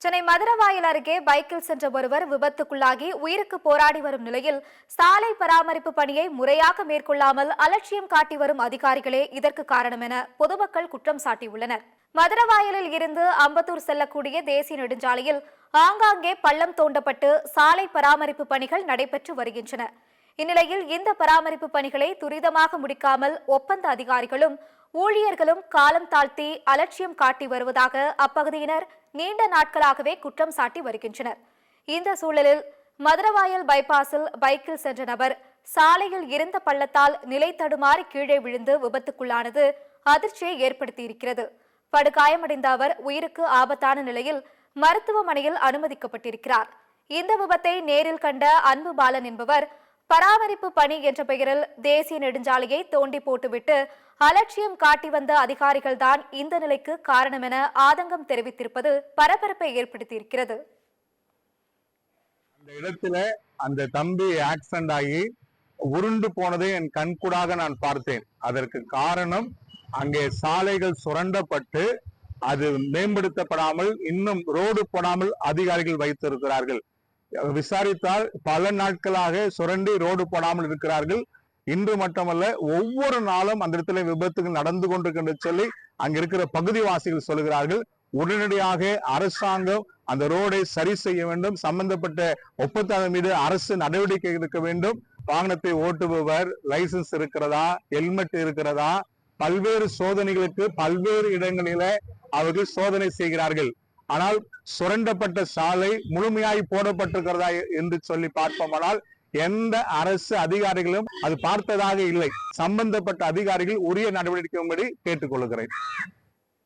சென்னை மதுரவாயல் அருகே பைக்கில் சென்ற ஒருவர் விபத்துக்குள்ளாகி உயிருக்கு போராடி வரும் நிலையில் சாலை பராமரிப்பு பணியை முறையாக மேற்கொள்ளாமல் அலட்சியம் காட்டி வரும் அதிகாரிகளே இதற்கு காரணம் என பொதுமக்கள் குற்றம் சாட்டியுள்ளனர். மதுரவாயலில் இருந்து அம்பத்தூர் செல்லக்கூடிய தேசிய நெடுஞ்சாலையில் ஆங்காங்கே பள்ளம் தோண்டப்பட்டு சாலை பராமரிப்பு பணிகள் நடைபெற்று வருகின்றன. இந்நிலையில் இந்த பராமரிப்பு பணிகளை துரிதமாக முடிக்காமல் ஒப்பந்த அதிகாரிகளும் ஊழியர்களும் காலம் தாழ்த்தி அலட்சியம் காட்டி வருவதாக அப்பகுதியினர் நீண்ட நாட்களாகவே குற்றம் சாட்டி வருகின்றனர். இந்த சூழலில் மதுரவாயல் பைபாஸில் பைக்கில் சென்ற நபர் சாலையில் இருந்த பள்ளத்தால் நிலை தடுமாறி கீழே விழுந்து விபத்துக்குள்ளானது அதிர்ச்சியை ஏற்படுத்தியிருக்கிறது. படுகாயமடைந்த அவர் உயிருக்கு ஆபத்தான நிலையில் மருத்துவமனையில் அனுமதிக்கப்பட்டிருக்கிறார். இந்த விபத்தை நேரில் கண்ட அன்பு பாலன் என்பவர் பராமரிப்பு பணி என்ற பெயரில் தேசிய நெடுஞ்சாலையை தோண்டி போட்டுவிட்டு அலட்சியம் காட்டி வந்த அதிகாரிகள்தான் இந்த நிலைக்கு காரணம் என ஆதங்கம் தெரிவித்திருப்பது பரபரப்பை ஏற்படுத்தியிருக்கிறது. அந்த இடத்துல அந்த தம்பி ஆக்சிடென்ட் ஆகி உருண்டு போனதை என் கண்கூடாக நான் பார்த்தேன். அதற்கு காரணம் அங்கே சாலைகள் சுரண்டப்பட்டு அது மேம்படுத்தப்படாமல் இன்னும் ரோடு போடாமல் அதிகாரிகள் வைத்திருக்கிறார்கள். விசாரித்தால் பல நாட்களாக சுரண்டி ரோடு போடாமல் இருக்கிறார்கள். இன்று மட்டுமல்ல, ஒவ்வொரு நாளும் அந்த இடத்துல விபத்துகள் நடந்து கொண்டிருக்கின்ற சொல்லி அங்க இருக்கிற பகுதிவாசிகள் சொல்லுகிறார்கள். உடனடியாக அரசாங்கம் அந்த ரோடை சரி செய்ய வேண்டும். சம்பந்தப்பட்ட ஒப்பந்தம் மீது அரசு நடவடிக்கை எடுக்க வேண்டும். வாகனத்தை ஓட்டுபவர் லைசன்ஸ் இருக்கிறதா, ஹெல்மெட் இருக்கிறதா, பல்வேறு சோதனைகளுக்கு பல்வேறு இடங்களில அவர்கள் சோதனை செய்கிறார்கள். ஆனால் சுரண்டப்பட்ட சாலை முழுமையாய் போடப்பட்டிருக்கிறதா என்று சொல்லி பார்ப்போமானால் எந்த அரசு அதிகாரிகளும் அது பார்த்ததாக இல்லை. சம்பந்தப்பட்ட அதிகாரிகள் உரிய நடவடிக்கையும்படி கேட்டுக்கொள்கிறேன்.